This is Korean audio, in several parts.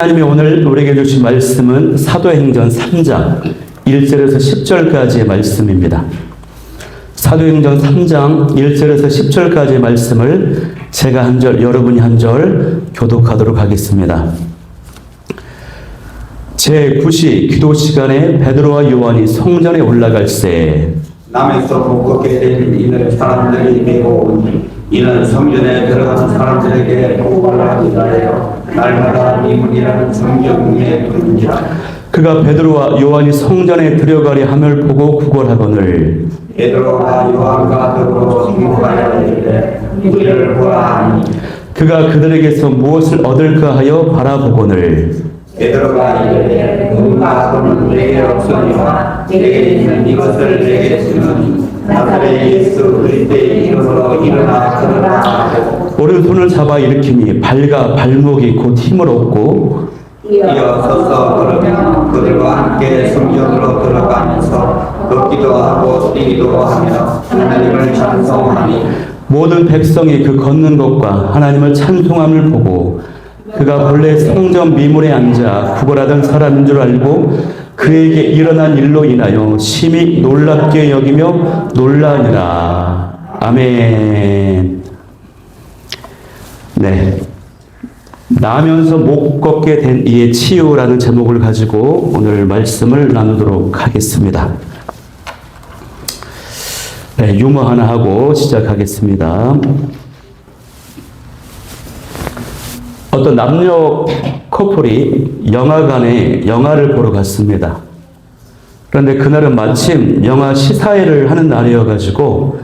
하나님이 오늘 우리에게 주신 말씀은 사도행전 3장 1절에서 10절까지의 말씀입니다. 사도행전 3장 1절에서 10절까지의 말씀을 제가 한 절, 여러분이 한 절 교독하도록 하겠습니다. 제9시 기도 시간에 베드로와 요한이 성전에 올라갈새 남에서 못 걷게 된 이는 사람들이 메고 이는 성전에 들어가는 사람들에게 복음을 위하여 날마다 미문이라는 성경에 부른지라. 그가 베드로와 요한이 성전에 들어가려 함을 보고 구걸하거늘 베드로가 요한과 더불어 중보하여 이르되 우리를 보라 하니 그가 그들에게서 무엇을 얻을까 하여 바라보거늘 베드로가 이르되 누군가 돈은 내게 없으니와 내게 있는 이것을 내게 주는 나사렛 예수 그리스도의 이름으로 일어나 걸으라 하고 오른손을 잡아 일으키니 발과 발목이 곧 힘을 얻고 이어서서 걸으며 그들과 함께 성전으로 들어가면서 걷기도 하고 뛰기도 하며 하나님을 찬송하니 모든 백성이 그 걷는 것과 하나님을 찬송함을 보고 그가 본래 성전 미문에 앉아 구걸하던 사람인 줄 알고 그에게 일어난 일로 인하여 심히 놀랍게 여기며 놀라니라. 아멘. 네. 나면서 못 걷게 된 이의 치유라는 제목을 가지고 오늘 말씀을 나누도록 하겠습니다. 네, 유머 하나 하고 시작하겠습니다. 어떤 남녀 커플이 영화관에 영화를 보러 갔습니다. 그런데 그날은 마침 영화 시사회를 하는 날이어가지고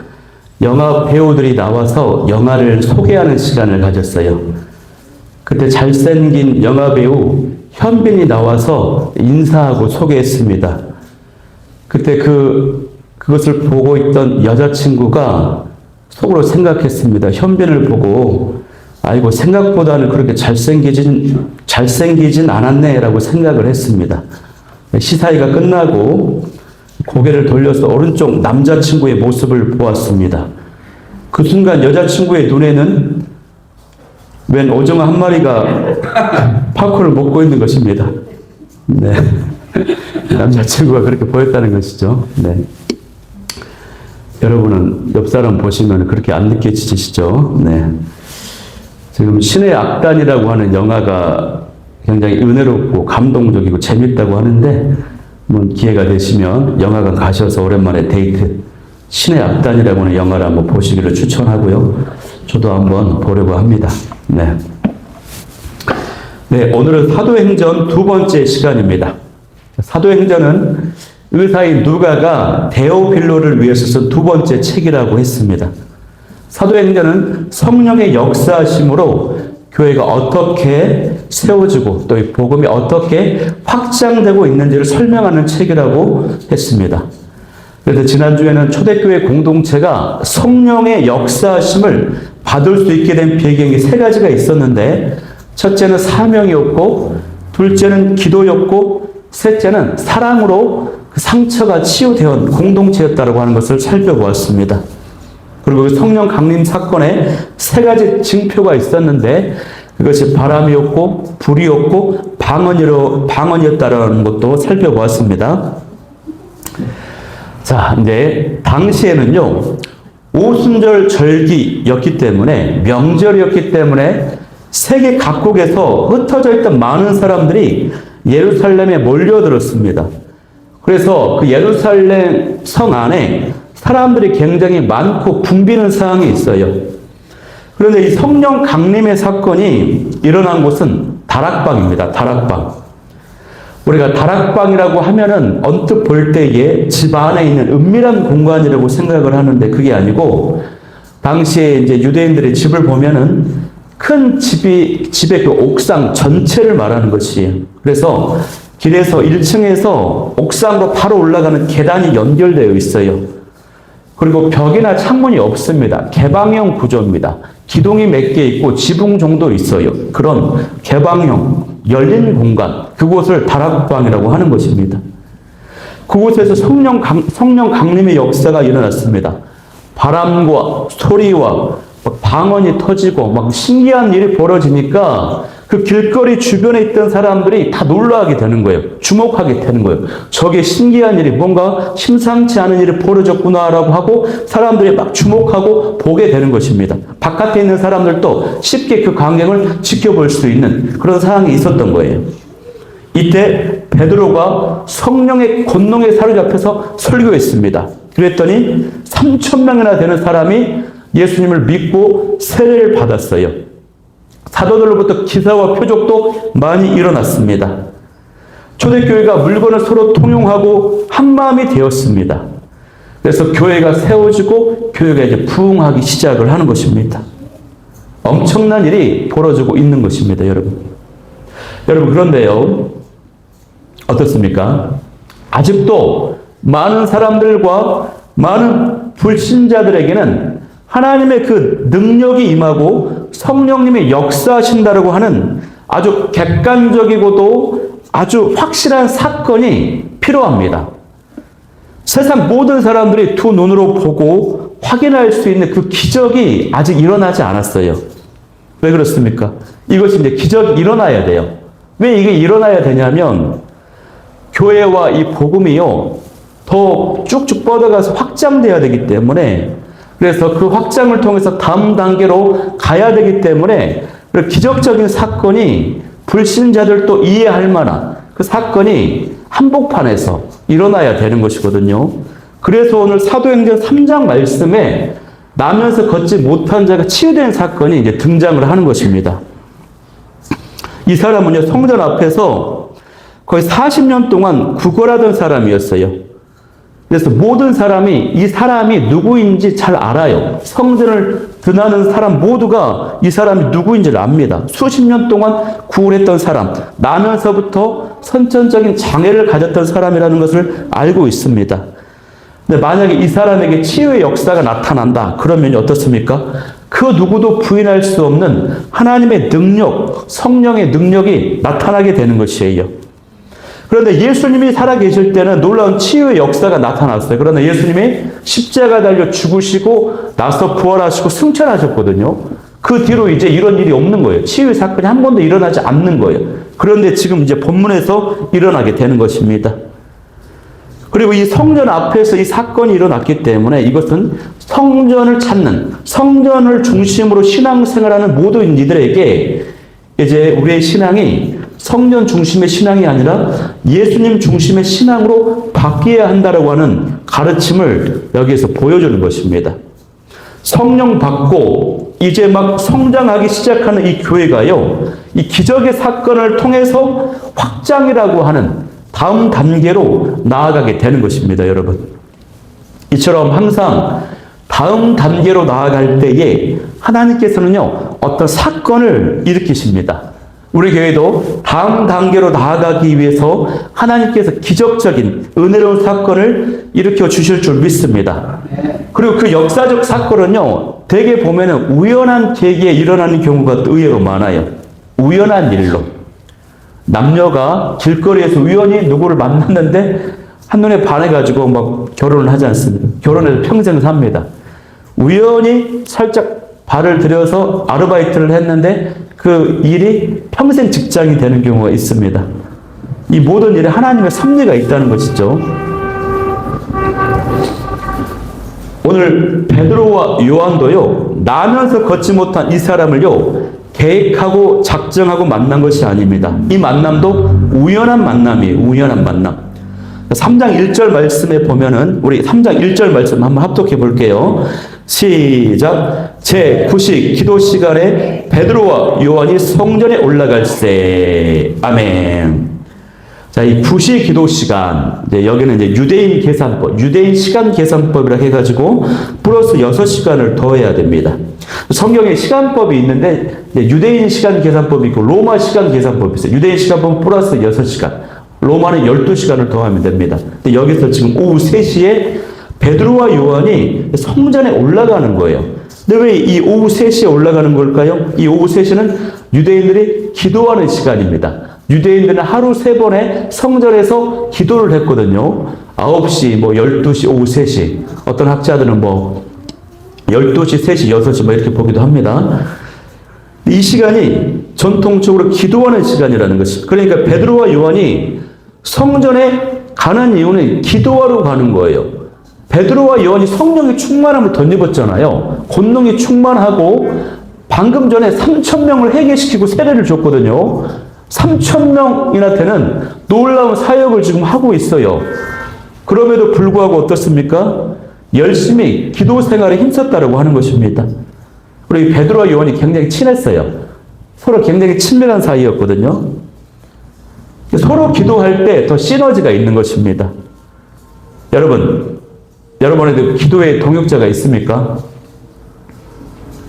영화 배우들이 나와서 영화를 소개하는 시간을 가졌어요. 그때 잘생긴 영화 배우 현빈이 나와서 인사하고 소개했습니다. 그때 그것을 보고 있던 여자친구가 속으로 생각했습니다. 현빈을 보고 아이고 생각보다는 그렇게 잘생기진 않았네라고 생각을 했습니다. 시사회가 끝나고 고개를 돌려서 오른쪽 남자친구의 모습을 보았습니다. 그 순간 여자친구의 눈에는 웬 오징어 한 마리가 팝콘을 먹고 있는 것입니다. 네. 남자친구가 그렇게 보였다는 것이죠. 네. 여러분은 옆 사람 보시면 그렇게 안 느껴지시죠? 네. 지금 신의 악단이라고 하는 영화가 굉장히 은혜롭고 감동적이고 재밌다고 하는데 한번 기회가 되시면 영화관 가셔서 오랜만에 데이트 신의 악단이라고 하는 영화를 한번 보시기를 추천하고요. 저도 한번 보려고 합니다. 네. 네, 오늘은 사도행전 두 번째 시간입니다. 사도행전은 의사인 누가가 데오빌로를 위해서 쓴 두 번째 책이라고 했습니다. 사도행전은 성령의 역사심으로 교회가 어떻게 세워지고 또 이 복음이 어떻게 확장되고 있는지를 설명하는 책이라고 했습니다. 그래서 지난주에는 초대교회 공동체가 성령의 역사심을 받을 수 있게 된 배경이 세 가지가 있었는데 첫째는 사명이었고 둘째는 기도였고 셋째는 사랑으로 그 상처가 치유되어 공동체였다고 하는 것을 살펴보았습니다. 그리고 성령 강림 사건에 세 가지 징표가 있었는데 그것이 바람이었고 불이었고 방언이었다라는 것도 살펴보았습니다. 자, 이제 당시에는요 오순절 절기였기 때문에 명절이었기 때문에 세계 각국에서 흩어져 있던 많은 사람들이 예루살렘에 몰려들었습니다. 그래서 그 예루살렘 성 안에 사람들이 굉장히 많고 붐비는 상황이 있어요. 그런데 이 성령 강림의 사건이 일어난 곳은 다락방입니다. 다락방. 우리가 다락방이라고 하면은 언뜻 볼 때에 집 안에 있는 은밀한 공간이라고 생각을 하는데 그게 아니고 당시에 이제 유대인들의 집을 보면은 큰 집의 그 옥상 전체를 말하는 것이에요. 그래서 길에서 1층에서 옥상으로 바로 올라가는 계단이 연결되어 있어요. 그리고 벽이나 창문이 없습니다. 개방형 구조입니다. 기둥이 몇 개 있고 지붕 정도 있어요. 그런 개방형 열린 공간, 그곳을 다락방이라고 하는 것입니다. 그곳에서 성령 강림의 역사가 일어났습니다. 바람과 소리와 방언이 터지고 막 신기한 일이 벌어지니까 그 길거리 주변에 있던 사람들이 다 놀라게 되는 거예요. 주목하게 되는 거예요. 저게 신기한 일이, 뭔가 심상치 않은 일이 벌어졌구나라고 하고 사람들이 막 주목하고 보게 되는 것입니다. 바깥에 있는 사람들도 쉽게 그 광경을 지켜볼 수 있는 그런 상황이 있었던 거예요. 이때 베드로가 성령의 권능에 사로잡혀서 설교했습니다. 그랬더니 3,000명이나 되는 사람이 예수님을 믿고 세례를 받았어요. 사도들로부터 기사와 표적도 많이 일어났습니다. 초대교회가 물건을 서로 통용하고 한마음이 되었습니다. 그래서 교회가 세워지고 교회가 이제 부흥하기 시작을 하는 것입니다. 엄청난 일이 벌어지고 있는 것입니다, 여러분. 여러분, 그런데요, 어떻습니까? 아직도 많은 사람들과 많은 불신자들에게는 하나님의 그 능력이 임하고 성령님이 역사하신다라고 하는 아주 객관적이고도 아주 확실한 사건이 필요합니다. 세상 모든 사람들이 두 눈으로 보고 확인할 수 있는 그 기적이 아직 일어나지 않았어요. 왜 그렇습니까? 이것이 이제 기적이 일어나야 돼요. 왜 이게 일어나야 되냐면 교회와 이 복음이요, 더 쭉쭉 뻗어가서 확장돼야 되기 때문에, 그래서 그 확장을 통해서 다음 단계로 가야 되기 때문에 기적적인 사건이 불신자들도 이해할 만한 그 사건이 한복판에서 일어나야 되는 것이거든요. 그래서 오늘 사도행전 3장 말씀에 나면서 걷지 못한 자가 치유된 사건이 이제 등장을 하는 것입니다. 이 사람은요, 성전 앞에서 거의 40년 동안 구걸하던 사람이었어요. 그래서 모든 사람이 이 사람이 누구인지 잘 알아요. 성전을 드나는 사람 모두가 이 사람이 누구인지를 압니다. 수십 년 동안 구걸했던 사람, 나면서부터 선천적인 장애를 가졌던 사람이라는 것을 알고 있습니다. 근데 만약에 이 사람에게 치유의 역사가 나타난다, 그러면 어떻습니까? 그 누구도 부인할 수 없는 하나님의 능력, 성령의 능력이 나타나게 되는 것이에요. 그런데 예수님이 살아계실 때는 놀라운 치유의 역사가 나타났어요. 그러나 예수님이 십자가 달려 죽으시고 나서 부활하시고 승천하셨거든요. 그 뒤로 이제 이런 일이 없는 거예요. 치유의 사건이 한 번도 일어나지 않는 거예요. 그런데 지금 이제 본문에서 일어나게 되는 것입니다. 그리고 이 성전 앞에서 이 사건이 일어났기 때문에 이것은 성전을 찾는, 성전을 중심으로 신앙생활하는 모든 이들에게 이제 우리의 신앙이 성전 중심의 신앙이 아니라 예수님 중심의 신앙으로 바뀌어야 한다라고 하는 가르침을 여기에서 보여주는 것입니다. 성령 받고 이제 막 성장하기 시작하는 이 교회가요, 이 기적의 사건을 통해서 확장이라고 하는 다음 단계로 나아가게 되는 것입니다, 여러분. 이처럼 항상 다음 단계로 나아갈 때에 하나님께서는요, 어떤 사건을 일으키십니다. 우리 교회도 다음 단계로 나아가기 위해서 하나님께서 기적적인 은혜로운 사건을 일으켜 주실 줄 믿습니다. 그리고 그 역사적 사건은요, 대개 보면은 우연한 계기에 일어나는 경우가 의외로 많아요. 우연한 일로. 남녀가 길거리에서 우연히 누구를 만났는데 한눈에 반해가지고 막 결혼을 하지 않습니다. 결혼해서 평생 삽니다. 우연히 살짝 발을 들여서 아르바이트를 했는데 그 일이 평생 직장이 되는 경우가 있습니다. 이 모든 일에 하나님의 섭리가 있다는 것이죠. 오늘 베드로와 요한도요, 나면서 걷지 못한 이 사람을요, 계획하고 작정하고 만난 것이 아닙니다. 이 만남도 우연한 만남이에요. 우연한 만남. 3장 1절 말씀에 보면은 우리 3장 1절 말씀 한번 합독해 볼게요. 시작. 제9식 기도 시간에 베드로와 요한이 성전에 올라갈세. 아멘. 자, 이 9시 기도 시간, 이제 여기는 이제 유대인 계산법, 유대인 시간 계산법이라 해가지고 플러스 6시간을 더해야 됩니다. 성경에 시간법이 있는데 유대인 시간 계산법이 있고 로마 시간 계산법이 있어요. 유대인 시간법은 플러스 6시간, 로마는 12시간을 더하면 됩니다. 근데 여기서 지금 오후 3시에 베드로와 요한이 성전에 올라가는 거예요. 근데 왜 이 오후 3시에 올라가는 걸까요? 이 오후 3시는 유대인들이 기도하는 시간입니다. 유대인들은 하루 3번에 성전에서 기도를 했거든요. 9시, 12시, 오후 3시. 어떤 학자들은 12시, 3시, 6시 이렇게 보기도 합니다. 이 시간이 전통적으로 기도하는 시간이라는 것입니다. 그러니까 베드로와 요한이 성전에 가는 이유는 기도하러 가는 거예요. 베드로와 요한이 성령의 충만함을 덧입었잖아요. 권능이 충만하고 방금 전에 3,000명을 회개시키고 세례를 줬거든요. 3,000명이나 되는 놀라운 사역을 지금 하고 있어요. 그럼에도 불구하고 어떻습니까? 열심히 기도 생활에 힘썼다고 하는 것입니다. 그리고 베드로와 요한이 굉장히 친했어요. 서로 굉장히 친밀한 사이였거든요. 서로 기도할 때 더 시너지가 있는 것입니다. 여러분에도 기도의 동역자가 있습니까?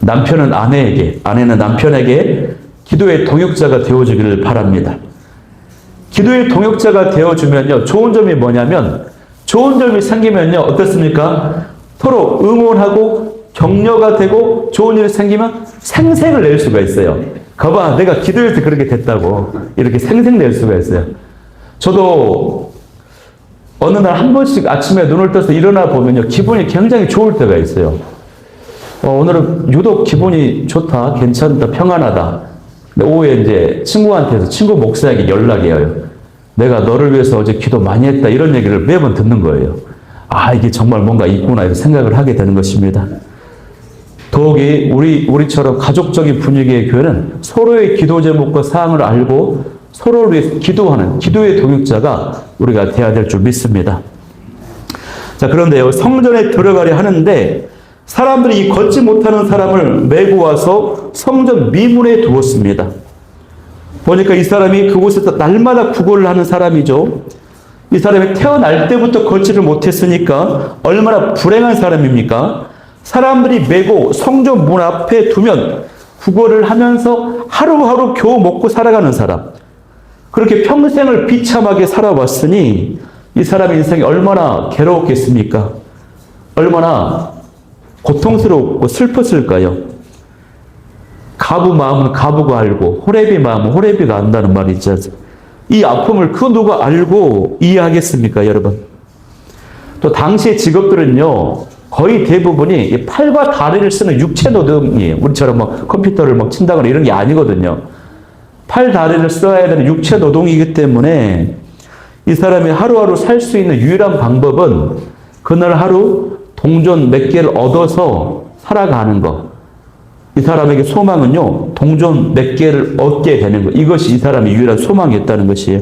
남편은 아내에게, 아내는 남편에게 기도의 동역자가 되어주기를 바랍니다. 기도의 동역자가 되어주면요, 좋은 점이 뭐냐면, 좋은 점이 생기면요, 어떻습니까? 서로 응원하고 격려가 되고 좋은 일이 생기면 생색을 낼 수가 있어요. 거봐, 내가 기도할 때 그렇게 됐다고. 이렇게 생색 낼 수가 있어요. 저도 어느 날 한 번씩 아침에 눈을 떠서 일어나 보면요, 기분이 굉장히 좋을 때가 있어요. 오늘은 유독 기분이 좋다, 괜찮다, 평안하다. 근데 오후에 이제 친구한테서 친구 목사에게 연락이 와요. 내가 너를 위해서 어제 기도 많이 했다. 이런 얘기를 매번 듣는 거예요. 아, 이게 정말 뭔가 있구나. 이런 생각을 하게 되는 것입니다. 더욱이 우리처럼 가족적인 분위기의 교회는 서로의 기도 제목과 사항을 알고 서로를 위해서 기도하는 기도의 동역자가 우리가 돼야 될 줄 믿습니다. 자, 그런데요, 성전에 들어가려 하는데 사람들이 이 걷지 못하는 사람을 메고 와서 성전 미문에 두었습니다. 보니까 이 사람이 그곳에서 날마다 구걸을 하는 사람이죠. 이 사람이 태어날 때부터 걷지를 못했으니까 얼마나 불행한 사람입니까? 사람들이 메고 성전 문 앞에 두면 구걸을 하면서 하루하루 겨우 먹고 살아가는 사람. 그렇게 평생을 비참하게 살아왔으니 이 사람의 인생이 얼마나 괴로웠겠습니까? 얼마나 고통스럽고 슬펐을까요? 가부 마음은 가부가 알고 호레비 마음은 호레비가 안다는 말이 있죠. 이 아픔을 그 누가 알고 이해하겠습니까, 여러분? 또 당시의 직업들은요, 거의 대부분이 팔과 다리를 쓰는 육체 노동이에요. 우리처럼 뭐 컴퓨터를 막 친다거나 이런 게 아니거든요. 팔, 다리를 써야 되는 육체 노동이기 때문에 이 사람이 하루하루 살 수 있는 유일한 방법은 그날 하루 동전 몇 개를 얻어서 살아가는 것. 이 사람에게 소망은요, 동전 몇 개를 얻게 되는 것. 이것이 이 사람의 유일한 소망이었다는 것이에요.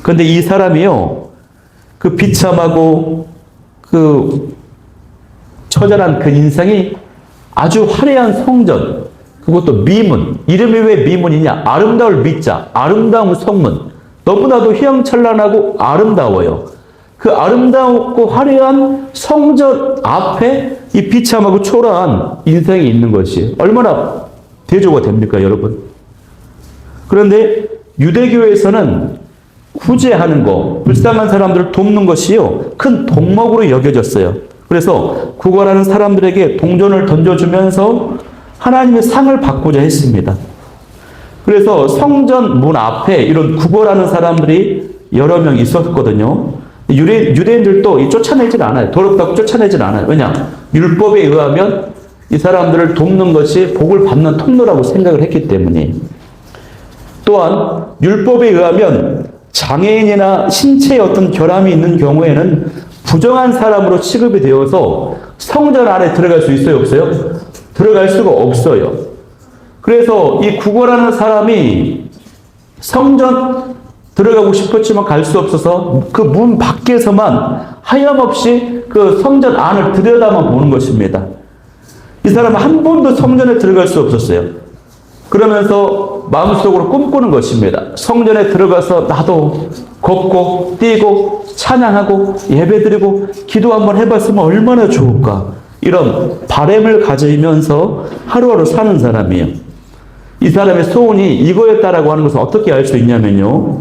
그런데 이 사람이요, 그 비참하고 그 처절한 그 인생이 아주 화려한 성전, 그것도 미문. 이름이 왜 미문이냐? 아름다울 미자, 아름다운 성문. 너무나도 휘황찬란하고 아름다워요. 그 아름다웠고 화려한 성전 앞에 이 비참하고 초라한 인생이 있는 것이 얼마나 대조가 됩니까, 여러분? 그런데 유대교에서는 구제하는 거, 불쌍한 사람들을 돕는 것이요, 큰 덕목으로 여겨졌어요. 그래서 구걸하는 사람들에게 동전을 던져주면서 하나님의 상을 받고자 했습니다. 그래서 성전 문 앞에 이런 구걸하는 사람들이 여러 명 있었거든요. 유대인들도 쫓아내질 않아요. 더럽다고 쫓아내질 않아요. 왜냐? 율법에 의하면 이 사람들을 돕는 것이 복을 받는 통로라고 생각을 했기 때문에. 또한 율법에 의하면 장애인이나 신체에 어떤 결함이 있는 경우에는 부정한 사람으로 취급이 되어서 성전 안에 들어갈 수 있어요, 없어요? 들어갈 수가 없어요. 그래서 이 구걸하는 사람이 성전 들어가고 싶었지만 갈 수 없어서 그 문 밖에서만 하염없이 그 성전 안을 들여다만 보는 것입니다. 이 사람은 한 번도 성전에 들어갈 수 없었어요. 그러면서 마음속으로 꿈꾸는 것입니다. 성전에 들어가서 나도 걷고 뛰고 찬양하고 예배드리고 기도 한번 해봤으면 얼마나 좋을까. 이런 바람을 가지면서 하루하루 사는 사람이에요. 이 사람의 소원이 이거였다라고 하는 것을 어떻게 알 수 있냐면요.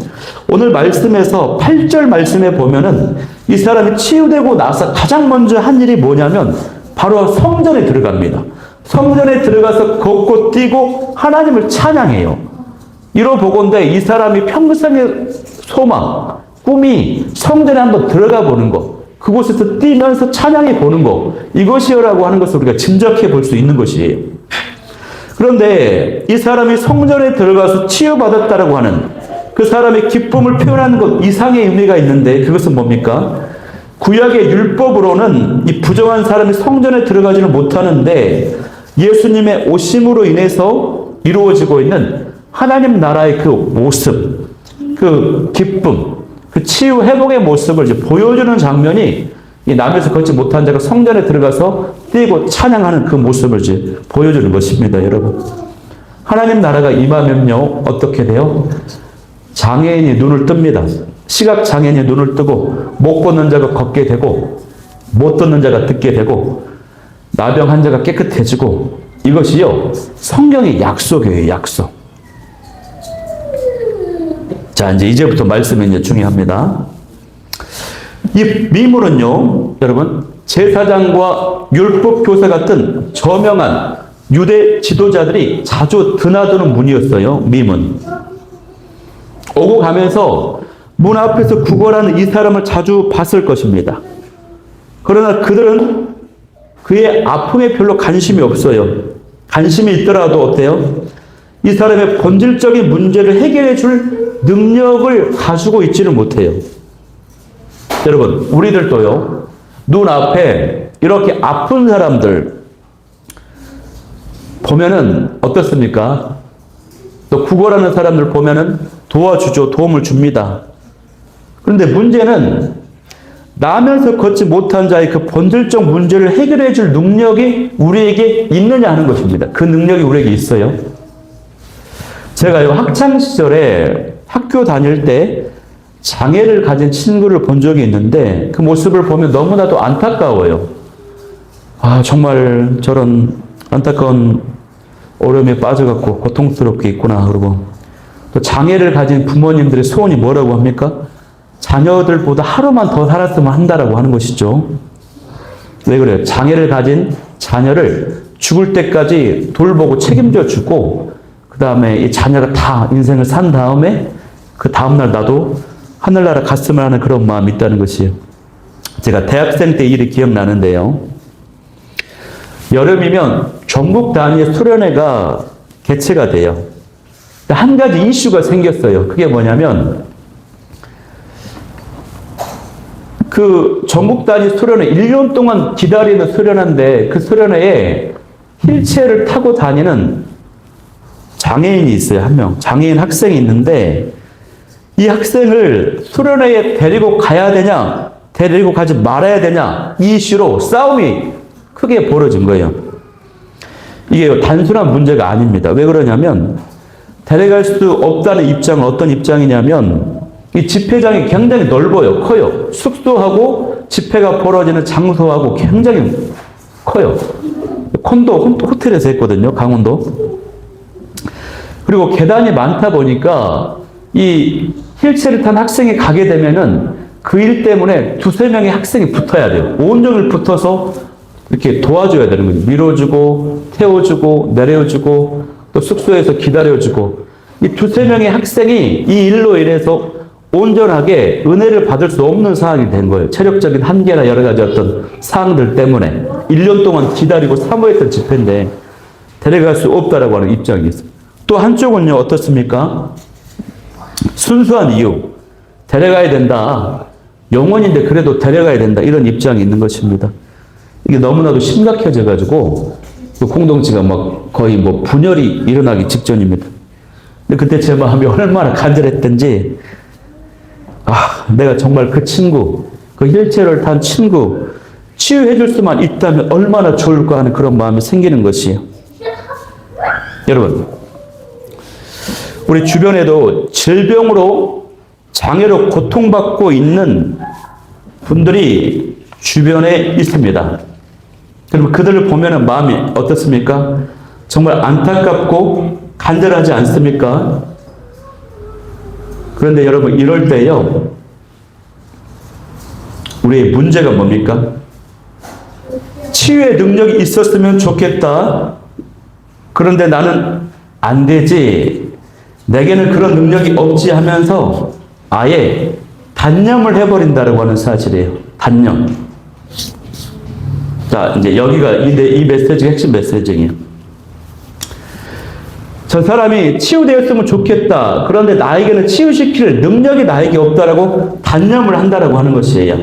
오늘 말씀에서 8절 말씀에 보면은 이 사람이 치유되고 나서 가장 먼저 한 일이 뭐냐면 바로 성전에 들어갑니다. 성전에 들어가서 걷고 뛰고 하나님을 찬양해요. 이러보건대 이 사람이 평생의 소망, 꿈이 성전에 한번 들어가 보는 것, 그곳에서 뛰면서 찬양해 보는 것, 이것이라고 하는 것을 우리가 짐작해 볼 수 있는 것이에요. 그런데 이 사람이 성전에 들어가서 치유받았다라고 하는 그 사람의 기쁨을 표현하는 것 이상의 의미가 있는데 그것은 뭡니까? 구약의 율법으로는 이 부정한 사람이 성전에 들어가지는 못하는데 예수님의 오심으로 인해서 이루어지고 있는 하나님 나라의 그 모습, 그 기쁨, 그 치유 회복의 모습을 이제 보여주는 장면이 이 남에서 걷지 못한 자가 성전에 들어가서 뛰고 찬양하는 그 모습을 이제 보여주는 것입니다, 여러분. 하나님 나라가 임하면요, 어떻게 돼요? 장애인이 눈을 뜹니다. 시각 장애인이 눈을 뜨고 못 걷는 자가 걷게 되고 못 듣는 자가 듣게 되고 나병 환자가 깨끗해지고 이것이요, 성경의 약속이에요, 약속. 자, 이제부터 말씀이 이제 중요합니다. 이 미문은요, 여러분, 제사장과 율법 교사 같은 저명한 유대 지도자들이 자주 드나드는 문이었어요, 미문. 오고 가면서 문 앞에서 구걸하는 이 사람을 자주 봤을 것입니다. 그러나 그들은 그의 아픔에 별로 관심이 없어요. 관심이 있더라도 어때요? 이 사람의 본질적인 문제를 해결해 줄 능력을 가지고 있지는 못해요. 여러분, 우리들도요, 눈앞에 이렇게 아픈 사람들 보면은 어떻습니까? 또 구걸하는 사람들 보면은 도와주죠. 도움을 줍니다. 그런데 문제는 나면서 걷지 못한 자의 그 본질적 문제를 해결해 줄 능력이 우리에게 있느냐 하는 것입니다. 그 능력이 우리에게 있어요. 제가요, 학창시절에 학교 다닐 때 장애를 가진 친구를 본 적이 있는데 그 모습을 보면 너무나도 안타까워요. 아, 정말 저런 안타까운 어려움에 빠져갖고 고통스럽게 있구나. 그러고 또 장애를 가진 부모님들의 소원이 뭐라고 합니까? 자녀들보다 하루만 더 살았으면 한다라고 하는 것이죠. 왜 그래요? 장애를 가진 자녀를 죽을 때까지 돌보고 책임져 주고 그 다음에 이 자녀가 다 인생을 산 다음에 그 다음날 나도 하늘나라 갔으면 하는 그런 마음이 있다는 것이에요. 제가 대학생 때 일이 기억나는데요. 여름이면 전국 단위의 수련회가 개최가 돼요. 한 가지 이슈가 생겼어요. 그게 뭐냐면 그 전국 단위 수련회 1년 동안 기다리는 수련회인데 그 수련회에 휠체어를 타고 다니는 장애인이 있어요. 한 명. 장애인 학생이 있는데 이 학생을 수련회에 데리고 가야 되냐, 데리고 가지 말아야 되냐, 이 이슈로 싸움이 크게 벌어진 거예요. 이게 단순한 문제가 아닙니다. 왜 그러냐면, 데려갈 수 없다는 입장은 어떤 입장이냐면, 이 집회장이 굉장히 넓어요. 커요. 숙소하고 집회가 벌어지는 장소하고 굉장히 커요. 콘도 호텔에서 했거든요. 강원도. 그리고 계단이 많다 보니까 이 휠체어를 탄 학생이 가게 되면은 그 일 때문에 두세 명의 학생이 붙어야 돼요. 온종일 붙어서 이렇게 도와줘야 되는 거죠. 밀어주고, 태워주고, 내려주고, 또 숙소에서 기다려주고. 이 두세 명의 학생이 이 일로 인해서 온전하게 은혜를 받을 수 없는 상황이 된 거예요. 체력적인 한계나 여러 가지 어떤 사항들 때문에 1년 동안 기다리고 사모했던 집회인데 데려갈 수 없다라고 하는 입장이 있어요. 또 한쪽은요, 어떻습니까? 순수한 이유. 데려가야 된다. 영혼인데 그래도 데려가야 된다. 이런 입장이 있는 것입니다. 이게 너무나도 심각해져가지고 그 공동체가 막 거의 뭐 분열이 일어나기 직전입니다. 근데 그때 제 마음이 얼마나 간절했던지, 내가 정말 그 친구, 그 휠체어를 탄 친구 치유해 줄 수만 있다면 얼마나 좋을까 하는 그런 마음이 생기는 것이에요. 여러분, 우리 주변에도 질병으로 장애로 고통받고 있는 분들이 주변에 있습니다. 그러면 그들을 보면 마음이 어떻습니까? 정말 안타깝고 간절하지 않습니까? 그런데 여러분, 이럴 때요, 우리의 문제가 뭡니까? 치유의 능력이 있었으면 좋겠다. 그런데 나는 안 되지. 내게는 그런 능력이 없지 하면서 아예 단념을 해버린다고 하는 사실이에요. 단념. 자, 이제 여기가 이 메시지의 핵심 메시지예요. 저 사람이 치유되었으면 좋겠다. 그런데 나에게는 치유시킬 능력이 나에게 없다라고 단념을 한다라고 하는 것이에요.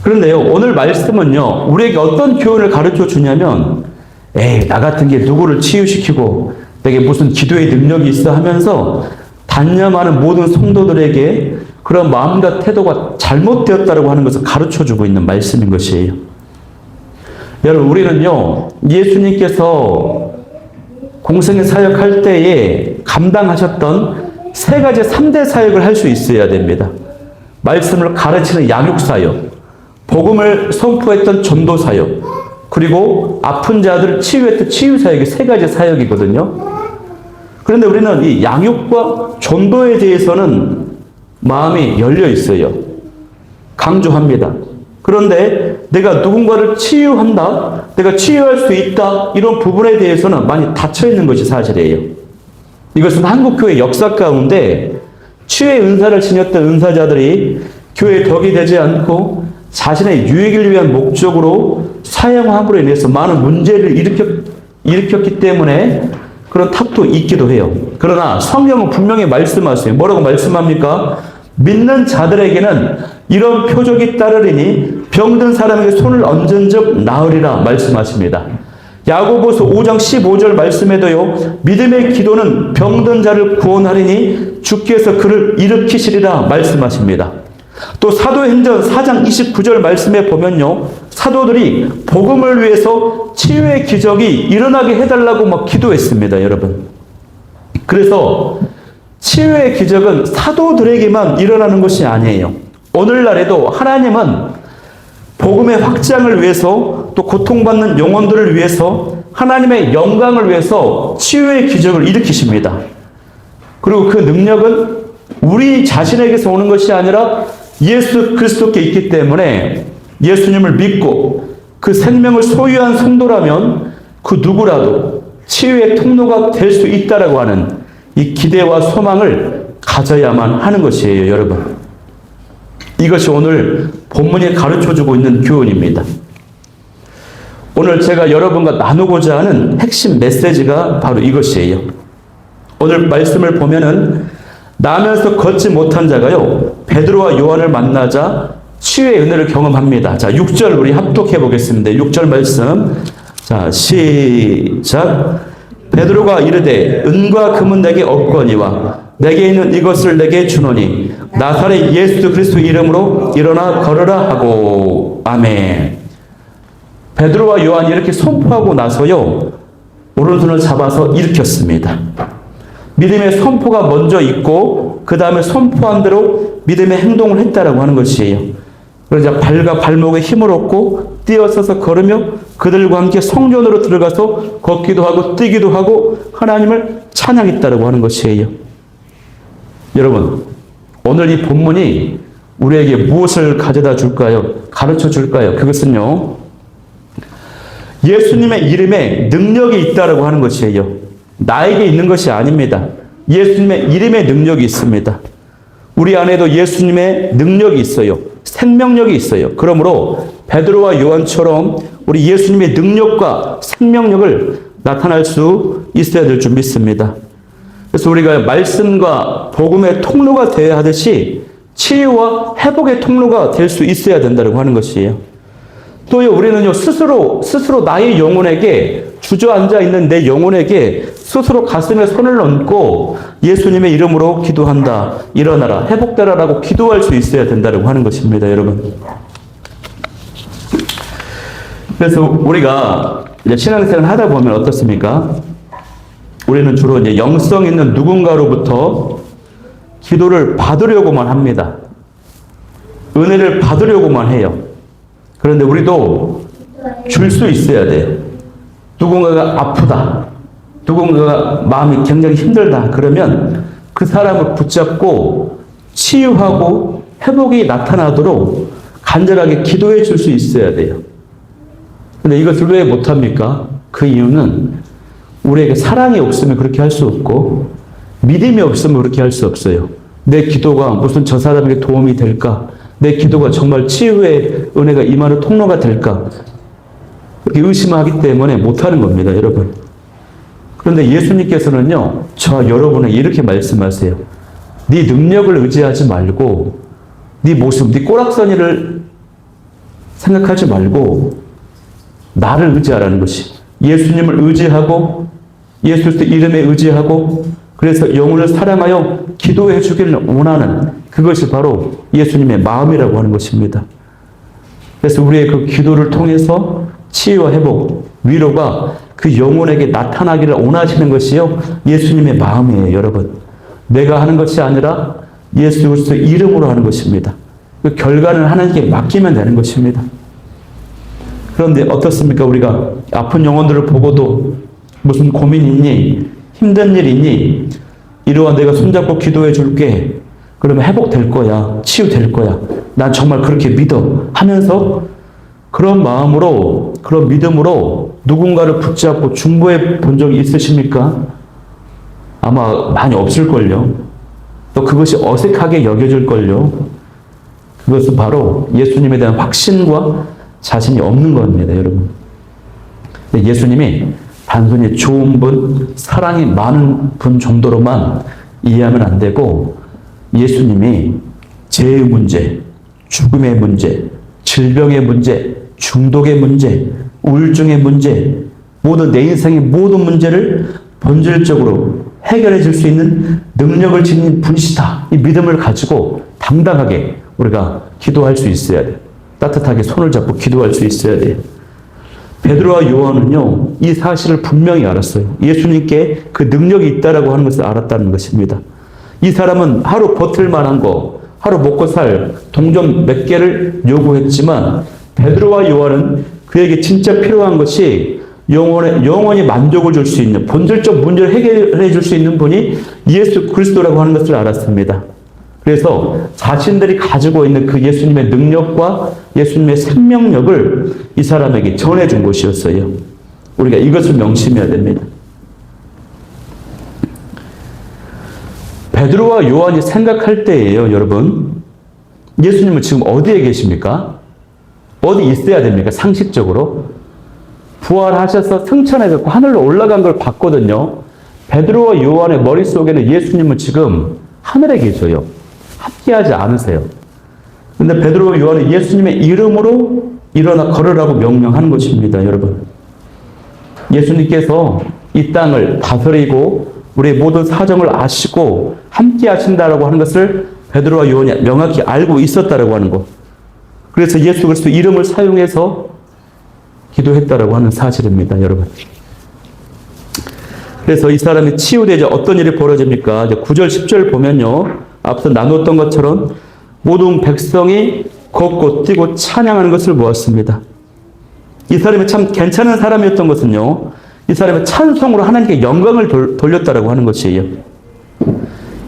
그런데요, 오늘 말씀은요, 우리에게 어떤 교훈을 가르쳐 주냐면, 에이, 나 같은 게 누구를 치유시키고, 내게 무슨 기도의 능력이 있어 하면서 단념하는 모든 성도들에게 그런 마음과 태도가 잘못되었다라고 하는 것을 가르쳐 주고 있는 말씀인 것이에요. 여러분, 우리는요, 예수님께서 공생의 사역할 때에 감당하셨던 세 가지 3대 사역을 할 수 있어야 됩니다. 말씀을 가르치는 양육 사역, 복음을 선포했던 전도 사역, 그리고 아픈 자들을 치유했던 치유 사역이 세 가지 사역이거든요. 그런데 우리는 이 양육과 전도에 대해서는 마음이 열려 있어요. 강조합니다. 그런데 내가 누군가를 치유한다, 내가 치유할 수 있다, 이런 부분에 대해서는 많이 닫혀 있는 것이 사실이에요. 이것은 한국교회 역사 가운데 치유의 은사를 지녔던 은사자들이 교회의 덕이 되지 않고 자신의 유익을 위한 목적으로 사용함으로 인해서 많은 문제를 일으켰기 때문에 그런 탓도 있기도 해요. 그러나 성경은 분명히 말씀하세요. 뭐라고 말씀합니까? 믿는 자들에게는 이런 표적이 따르리니 병든 사람에게 손을 얹은 적 나으리라 말씀하십니다. 야고보서 5장 15절 말씀에도요, 믿음의 기도는 병든 자를 구원하리니 주께서 그를 일으키시리라 말씀하십니다. 또 사도행전 4장 29절 말씀에 보면요, 사도들이 복음을 위해서 치유의 기적이 일어나게 해달라고 막 기도했습니다, 여러분. 그래서 치유의 기적은 사도들에게만 일어나는 것이 아니에요. 오늘날에도 하나님은 복음의 확장을 위해서, 또 고통받는 영혼들을 위해서, 하나님의 영광을 위해서 치유의 기적을 일으키십니다. 그리고 그 능력은 우리 자신에게서 오는 것이 아니라 예수 그리스도께 있기 때문에 예수님을 믿고 그 생명을 소유한 성도라면 그 누구라도 치유의 통로가 될 수 있다라고 하는 이 기대와 소망을 가져야만 하는 것이에요, 여러분. 이것이 오늘 본문이 가르쳐주고 있는 교훈입니다. 오늘 제가 여러분과 나누고자 하는 핵심 메시지가 바로 이것이에요. 오늘 말씀을 보면은 나면서 걷지 못한 자가요, 베드로와 요한을 만나자 치유의 은혜를 경험합니다. 자, 6절 우리 합독해 보겠습니다. 6절 말씀. 자, 시작. 베드로가 이르되 은과 금은 내게 없거니와 내게 있는 이것을 내게 주노니 나사렛 예수 그리스도 이름으로 일어나 걸으라 하고. 아멘. 베드로와 요한이 이렇게 선포하고 나서요, 오른손을 잡아서 일으켰습니다. 믿음의 선포가 먼저 있고 그 다음에 선포한 대로 믿음의 행동을 했다라고 하는 것이에요. 그러자 발과 발목에 힘을 얻고 뛰어서서 걸으며 그들과 함께 성전으로 들어가서 걷기도 하고 뛰기도 하고 하나님을 찬양했다라고 하는 것이에요. 여러분, 오늘 이 본문이 우리에게 무엇을 가져다 줄까요? 가르쳐 줄까요? 그것은요, 예수님의 이름에 능력이 있다라고 하는 것이에요. 나에게 있는 것이 아닙니다. 예수님의 이름에 능력이 있습니다. 우리 안에도 예수님의 능력이 있어요. 생명력이 있어요. 그러므로 베드로와 요한처럼 우리 예수님의 능력과 생명력을 나타날 수 있어야 될 줄 믿습니다. 그래서 우리가 말씀과 복음의 통로가 되어야 하듯이 치유와 회복의 통로가 될 수 있어야 된다고 하는 것이에요. 또요, 우리는요, 스스로 나의 영혼에게, 주저앉아 있는 내 영혼에게 스스로 가슴에 손을 얹고 예수님의 이름으로 기도한다, 일어나라, 회복되라라고 기도할 수 있어야 된다고 하는 것입니다, 여러분. 그래서 우리가 이제 신앙생활을 하다 보면 어떻습니까? 우리는 주로 이제 영성 있는 누군가로부터 기도를 받으려고만 합니다. 은혜를 받으려고만 해요. 그런데 우리도 줄 수 있어야 돼요. 누군가가 아프다, 누군가가 마음이 굉장히 힘들다, 그러면 그 사람을 붙잡고 치유하고 회복이 나타나도록 간절하게 기도해 줄 수 있어야 돼요. 근데 이것을 왜 못합니까? 그 이유는 우리에게 사랑이 없으면 그렇게 할 수 없고 믿음이 없으면 그렇게 할 수 없어요. 내 기도가 무슨 저 사람에게 도움이 될까? 내 기도가 정말 치유의 은혜가 임하는 통로가 될까? 그렇게 의심하기 때문에 못하는 겁니다, 여러분. 그런데 예수님께서는요, 저와 여러분에게 이렇게 말씀하세요. 네 능력을 의지하지 말고, 네 모습, 네 꼬락서니를 생각하지 말고, 나를 의지하라는 것이. 예수님을 의지하고, 예수 이름에 의지하고, 그래서 영혼을 사랑하여 기도해 주기를 원하는 그것이 바로 예수님의 마음이라고 하는 것입니다. 그래서 우리의 그 기도를 통해서 치유와 회복, 위로가 그 영혼에게 나타나기를 원하시는 것이요, 예수님의 마음이에요, 여러분. 내가 하는 것이 아니라 예수 그리스도 이름으로 하는 것입니다. 그 결과는 하나님께 맡기면 되는 것입니다. 그런데 어떻습니까? 우리가 아픈 영혼들을 보고도 무슨 고민이 있니? 힘든 일 있니? 이러한 내가 손잡고 기도해 줄게. 그러면 회복될 거야. 치유될 거야. 난 정말 그렇게 믿어. 하면서 그런 마음으로, 그런 믿음으로 누군가를 붙잡고 중보해 본 적이 있으십니까? 아마 많이 없을걸요. 또 그것이 어색하게 여겨질걸요. 그것은 바로 예수님에 대한 확신과 자신이 없는 겁니다, 여러분. 예수님이 단순히 좋은 분, 사랑이 많은 분 정도로만 이해하면 안 되고, 예수님이 죄의 문제, 죽음의 문제, 질병의 문제, 중독의 문제, 우울증의 문제, 모든 내 인생의 모든 문제를 본질적으로 해결해 줄 수 있는 능력을 지닌 분이시다. 이 믿음을 가지고 당당하게 우리가 기도할 수 있어야 돼요. 따뜻하게 손을 잡고 기도할 수 있어야 돼요. 베드로와 요한은요, 이 사실을 분명히 알았어요. 예수님께 그 능력이 있다라고 하는 것을 알았다는 것입니다. 이 사람은 하루 버틸 만한 거, 하루 먹고 살 동전 몇 개를 요구했지만, 베드로와 요한은 그에게 진짜 필요한 것이 영원히 만족을 줄 수 있는, 본질적 문제를 해결해 줄 수 있는 분이 예수 그리스도라고 하는 것을 알았습니다. 그래서 자신들이 가지고 있는 그 예수님의 능력과 예수님의 생명력을 이 사람에게 전해준 것이었어요. 우리가 이것을 명심해야 됩니다. 베드로와 요한이 생각할 때예요, 여러분. 예수님은 지금 어디에 계십니까? 어디 있어야 됩니까? 상식적으로. 부활하셔서 승천해갖고 하늘로 올라간 걸 봤거든요. 베드로와 요한의 머릿속에는 예수님은 지금 하늘에 계셔요. 함께하지 않으세요. 근데 베드로와 요한은 예수님의 이름으로 일어나 걸으라고 명령하는 것입니다, 여러분. 예수님께서 이 땅을 다스리고 우리의 모든 사정을 아시고 함께 하신다라고 하는 것을 베드로와 요한이 명확히 알고 있었다라고 하는 것. 그래서 예수 그리스도 이름을 사용해서 기도했다라고 하는 사실입니다, 여러분. 그래서 이 사람이 치유되자 어떤 일이 벌어집니까? 이제 9절, 10절 보면요. 앞서 나눴던 것처럼 모든 백성이 걷고 뛰고 찬양하는 것을 보았습니다. 이 사람이 참 괜찮은 사람이었던 것은요, 이 사람의 찬송으로 하나님께 영광을 돌렸다라고 하는 것이에요.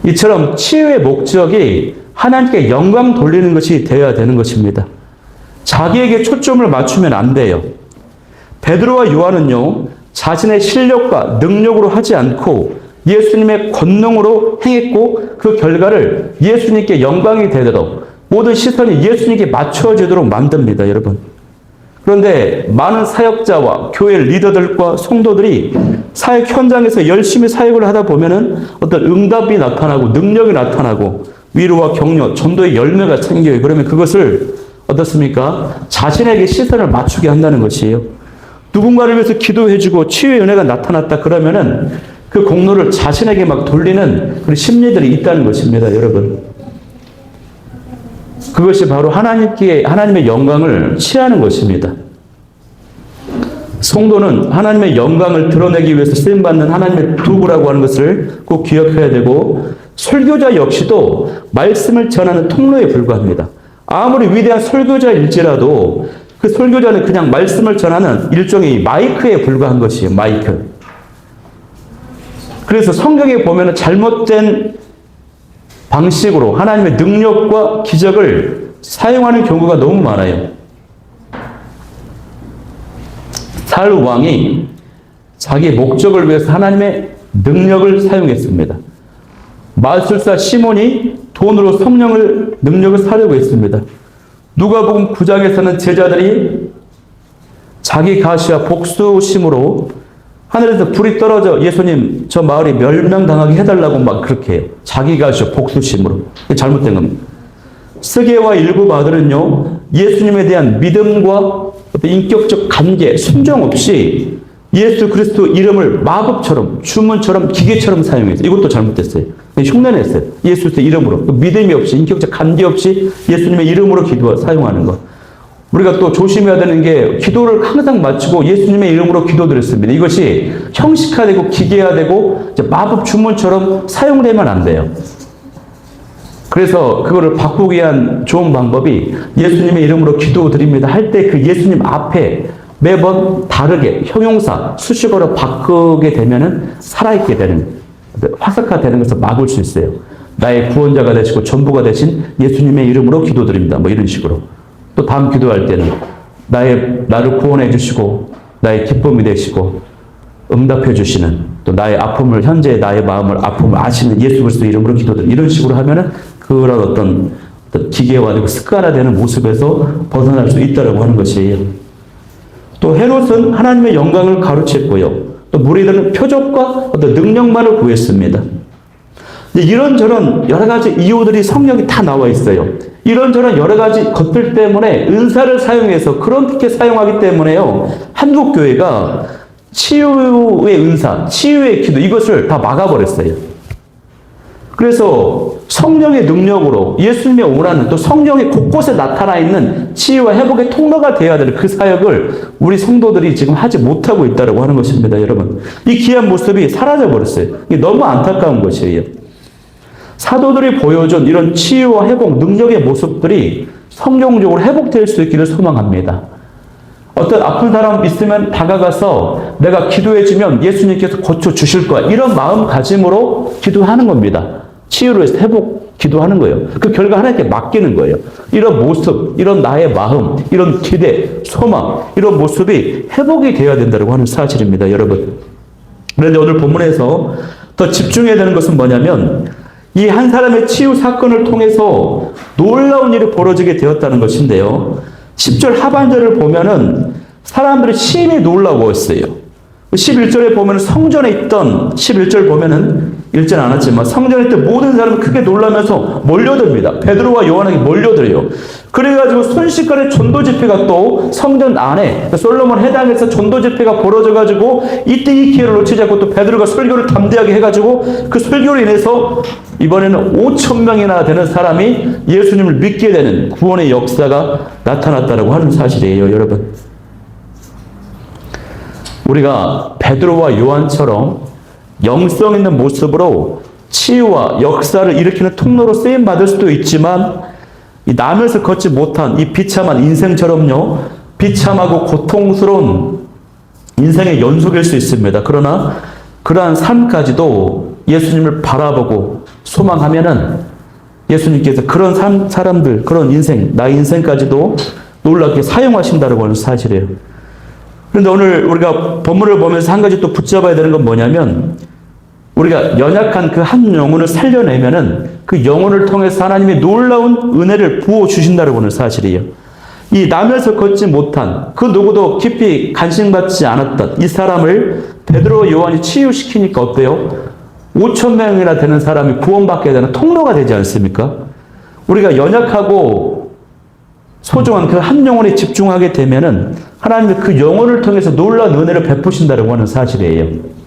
이처럼 치유의 목적이 하나님께 영광 돌리는 것이 되어야 되는 것입니다. 자기에게 초점을 맞추면 안 돼요. 베드로와 요한은요, 자신의 실력과 능력으로 하지 않고 예수님의 권능으로 행했고, 그 결과를 예수님께 영광이 되도록 모든 시선이 예수님께 맞춰지도록 만듭니다, 여러분. 그런데 많은 사역자와 교회 리더들과 성도들이 사역 현장에서 열심히 사역을 하다 보면은 어떤 응답이 나타나고 능력이 나타나고 위로와 격려, 전도의 열매가 생겨요. 그러면 그것을 어떻습니까? 자신에게 시선을 맞추게 한다는 것이에요. 누군가를 위해서 기도해주고 치유의 은혜가 나타났다 그러면은 그 공로를 자신에게 막 돌리는 그런 심리들이 있다는 것입니다, 여러분. 그것이 바로 하나님의 영광을 취하는 것입니다. 성도는 하나님의 영광을 드러내기 위해서 쓰임받는 하나님의 도구라고 하는 것을 꼭 기억해야 되고, 설교자 역시도 말씀을 전하는 통로에 불과합니다. 아무리 위대한 설교자일지라도 그 설교자는 그냥 말씀을 전하는 일종의 마이크에 불과한 것이에요. 마이크. 그래서 성경에 보면 잘못된 방식으로 하나님의 능력과 기적을 사용하는 경우가 너무 많아요. 살 왕이 자기의 목적을 위해서 하나님의 능력을 사용했습니다. 마술사 시몬이 돈으로 성령을 능력을 사려고 했습니다. 누가복음 9장에서는 제자들이 자기 가시와 복수심으로 하늘에서 불이 떨어져 예수님 저 마을이 멸망당하게 해달라고 막 그렇게 해요. 자기가 복수심으로. 잘못된 겁니다. 스게와 일곱 아들은요, 예수님에 대한 믿음과 어떤 인격적 관계, 순종 없이 예수 그리스도 이름을 마법처럼, 주문처럼, 기계처럼 사용했어요. 이것도 잘못됐어요. 흉내냈어요. 예수 그리스도 이름으로. 믿음이 없이, 인격적 관계 없이 예수님의 이름으로 사용하는 것. 우리가 또 조심해야 되는 게 기도를 항상 마치고 예수님의 이름으로 기도드렸습니다. 이것이 형식화되고 기계화되고 마법 주문처럼 사용되면 안 돼요. 그래서 그거를 바꾸기 위한 좋은 방법이 예수님의 이름으로 기도드립니다 할 때 그 예수님 앞에 매번 다르게 형용사, 수식어로 바꾸게 되면은 살아있게 되는, 화석화되는 것을 막을 수 있어요. 나의 구원자가 되시고 전부가 되신 예수님의 이름으로 기도드립니다. 뭐 이런 식으로. 또 다음 기도할 때는 나를 구원해 주시고 나의 기쁨이 되시고 응답해 주시는, 또 나의 아픔을, 현재 나의 마음을, 아픔을 아시는 예수 그리스도 이름으로 기도드립니다. 이런 식으로 하면은 그런 어떤 기계화되고 습관화되는 모습에서 벗어날 수 있다라고 하는 것이에요. 또 헤롯은 하나님의 영광을 가로챘고요. 또 무리들은 표적과 어떤 능력만을 구했습니다. 이런저런 여러 가지 이유들이 성경에 다 나와 있어요. 이런저런 여러 가지 것들 때문에 은사를 사용해서 그렇게 사용하기 때문에요. 한국 교회가 치유의 은사, 치유의 기도 이것을 다 막아버렸어요. 그래서 성령의 능력으로 예수님의 오라는 또 성령의 곳곳에 나타나 있는 치유와 회복의 통로가 되어야 되는 그 사역을 우리 성도들이 지금 하지 못하고 있다고 하는 것입니다, 여러분. 이 귀한 모습이 사라져버렸어요. 이게 너무 안타까운 것이에요. 사도들이 보여준 이런 치유와 회복 능력의 모습들이 성경적으로 회복될 수 있기를 소망합니다. 어떤 아픈 사람 있으면 다가가서 내가 기도해주면 예수님께서 고쳐주실 거야. 이런 마음가짐으로 기도하는 겁니다. 치유로 해서 회복 기도하는 거예요. 그 결과 하나님께 맡기는 거예요. 이런 모습, 이런 나의 마음, 이런 기대, 소망, 이런 모습이 회복이 되어야 된다고 하는 사실입니다, 여러분. 그런데 오늘 본문에서 더 집중해야 되는 것은 뭐냐면 이 한 사람의 치유 사건을 통해서 놀라운 일이 벌어지게 되었다는 것인데요. 10절 하반절을 보면은 사람들이 심히 놀라웠어요. 11절에 보면 성전에 있던 11절 보면은 읽지는 않았지만 성전에 있던 모든 사람은 크게 놀라면서 몰려듭니다. 베드로와 요한에게 몰려들어요. 그래가지고 순식간에 전도 집회가 또 성전 안에 솔로몬 해당에서 전도 집회가 벌어져가지고 이때 이 기회를 놓치지 않고 또 베드로가 설교를 담대하게 해가지고 그 설교로 인해서 이번에는 5,000명이나 되는 사람이 예수님을 믿게 되는 구원의 역사가 나타났다고 하는 사실이에요, 여러분. 우리가 베드로와 요한처럼 영성 있는 모습으로 치유와 역사를 일으키는 통로로 쓰임 받을 수도 있지만 이 남에서 걷지 못한 이 비참한 인생처럼요, 비참하고 고통스러운 인생의 연속일 수 있습니다. 그러나 그러한 삶까지도 예수님을 바라보고 소망하면은 예수님께서 그런 사람들, 그런 인생, 나의 인생까지도 놀랍게 사용하신다고 하는 사실이에요. 그런데 오늘 우리가 본문을 보면서 한 가지 또 붙잡아야 되는 건 뭐냐면 우리가 연약한 그 한 영혼을 살려내면은 그 영혼을 통해서 하나님의 놀라운 은혜를 부어주신다고 하는 사실이에요. 이 남에서 걷지 못한 그 누구도 깊이 관심받지 않았던 이 사람을 베드로 요한이 치유시키니까 어때요? 5,000명이나 되는 사람이 구원받게 되는 통로가 되지 않습니까? 우리가 연약하고 소중한 그 한 영혼에 집중하게 되면은 하나님이 그 영혼을 통해서 놀라운 은혜를 베푸신다고 하는 사실이에요.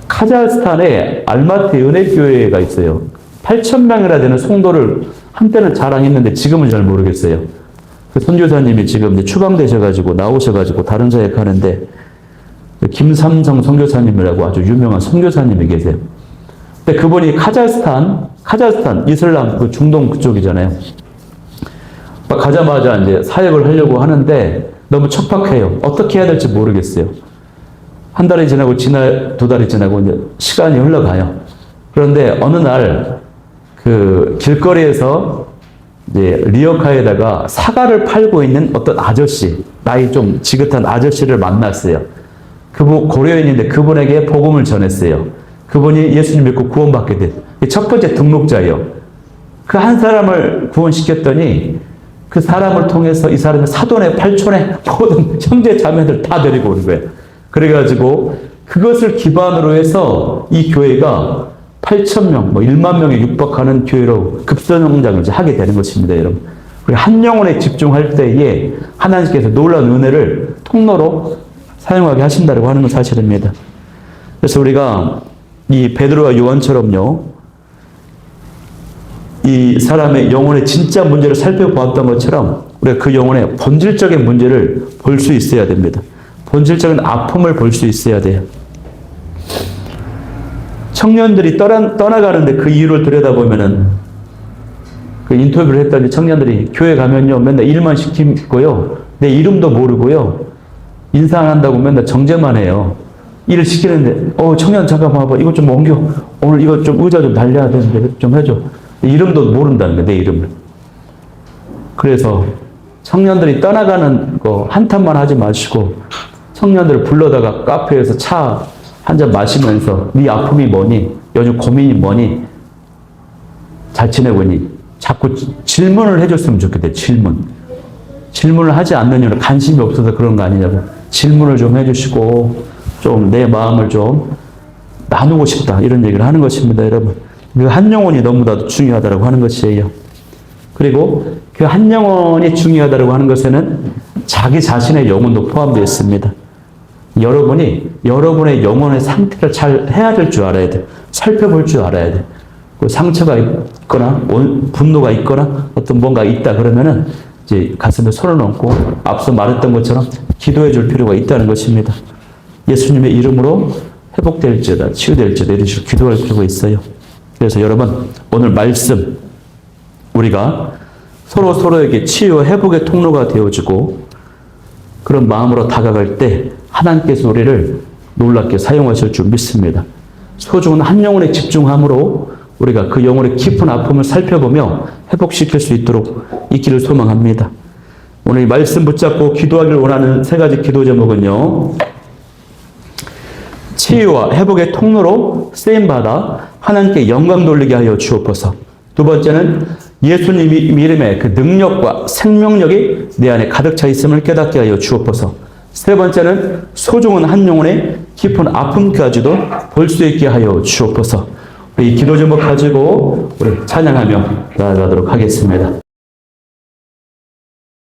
카자흐스탄에 알마티 은혜교회가 있어요. 8,000명이나 되는 성도를 한때는 자랑했는데 지금은 잘 모르겠어요. 그 선교사님이 지금 이제 추방되셔가지고 나오셔가지고 다른 사역 하는데 김삼성 선교사님이라고 아주 유명한 선교사님이 계세요. 근데 그분이 카자흐스탄 이슬람 그 중동 그쪽이잖아요. 가자마자 이제 사역을 하려고 하는데 너무 척박해요. 어떻게 해야 될지 모르겠어요. 한 달이 지나고 두 달이 지나고 이제 시간이 흘러가요. 그런데 어느 날 그 길거리에서 이제 리어카에다가 사과를 팔고 있는 어떤 아저씨, 나이 좀 지긋한 아저씨를 만났어요. 그분 고려인인데 그분에게 복음을 전했어요. 그분이 예수님 믿고 구원받게 된 첫 번째 등록자예요. 그 한 사람을 구원시켰더니 그 사람을 통해서 이 사람이 사돈의 팔촌의 모든 형제 자매들 다 데리고 오는 거예요. 그래가지고 그것을 기반으로 해서 이 교회가 8,000명, 1만 명에 육박하는 교회로 급성장을 이제 하게 되는 것입니다, 여러분. 우리 한 영혼에 집중할 때에 하나님께서 놀라운 은혜를 통로로 사용하게 하신다고 하는 건 사실입니다. 그래서 우리가 이 베드로와 요한처럼요, 이 사람의 영혼의 진짜 문제를 살펴보았던 것처럼 우리가 그 영혼의 본질적인 문제를 볼 수 있어야 됩니다. 본질적인 아픔을 볼 수 있어야 돼요. 청년들이 떠나가는데 그 이유를 들여다보면은, 그 인터뷰를 했더니 청년들이 교회 가면요 맨날 일만 시키고요, 내 이름도 모르고요, 인사 안 한다고 맨날 정죄만 해요. 일을 시키는데 청년 잠깐 봐봐, 이것 좀 옮겨, 오늘 이것 좀 의자 좀 달려야 되는데 좀 해줘. 이름도 모른다는 거야, 내 이름을. 그래서 청년들이 떠나가는 거 한탄만 하지 마시고 청년들을 불러다가 카페에서 차 한 잔 마시면서 네 아픔이 뭐니? 요즘 고민이 뭐니? 잘 지내고 있니? 자꾸 질문을 해줬으면 좋겠대. 질문을 하지 않는 이유는 관심이 없어서 그런 거 아니냐고. 질문을 좀 해주시고 좀 내 마음을 좀 나누고 싶다, 이런 얘기를 하는 것입니다, 여러분. 그 한 영혼이 너무나도 중요하다고 하는 것이에요. 그리고 그 한 영혼이 중요하다고 하는 것에는 자기 자신의 영혼도 포함되어 있습니다. 여러분이 여러분의 영혼의 상태를 잘 헤아릴 줄 알아야 돼. 살펴볼 줄 알아야 돼. 그 상처가 있거나 분노가 있거나 어떤 뭔가 있다 그러면은 이제 가슴에 손을 얹고 앞서 말했던 것처럼 기도해 줄 필요가 있다는 것입니다. 예수님의 이름으로 회복될지어다, 치유될지어다, 이런 식으로 기도할 필요가 있어요. 그래서 여러분, 오늘 말씀 우리가 서로에게 치유와 회복의 통로가 되어주고 그런 마음으로 다가갈 때 하나님께서 우리를 놀랍게 사용하실 줄 믿습니다. 소중한 한 영혼에 집중함으로 우리가 그 영혼의 깊은 아픔을 살펴보며 회복시킬 수 있도록 있기를 소망합니다. 오늘 이 말씀 붙잡고 기도하기를 원하는 세 가지 기도 제목은요, 치유와 회복의 통로로 쓰임받아 하나님께 영광 돌리게 하여 주옵소서. 두 번째는 예수님 이름의 그 능력과 생명력이 내 안에 가득 차 있음을 깨닫게 하여 주옵소서. 세 번째는 소중한 한 영혼의 깊은 아픔까지도 볼 수 있게 하여 주옵소서. 우리 이 기도 제목 가지고 우리 찬양하며 나아가도록 하겠습니다.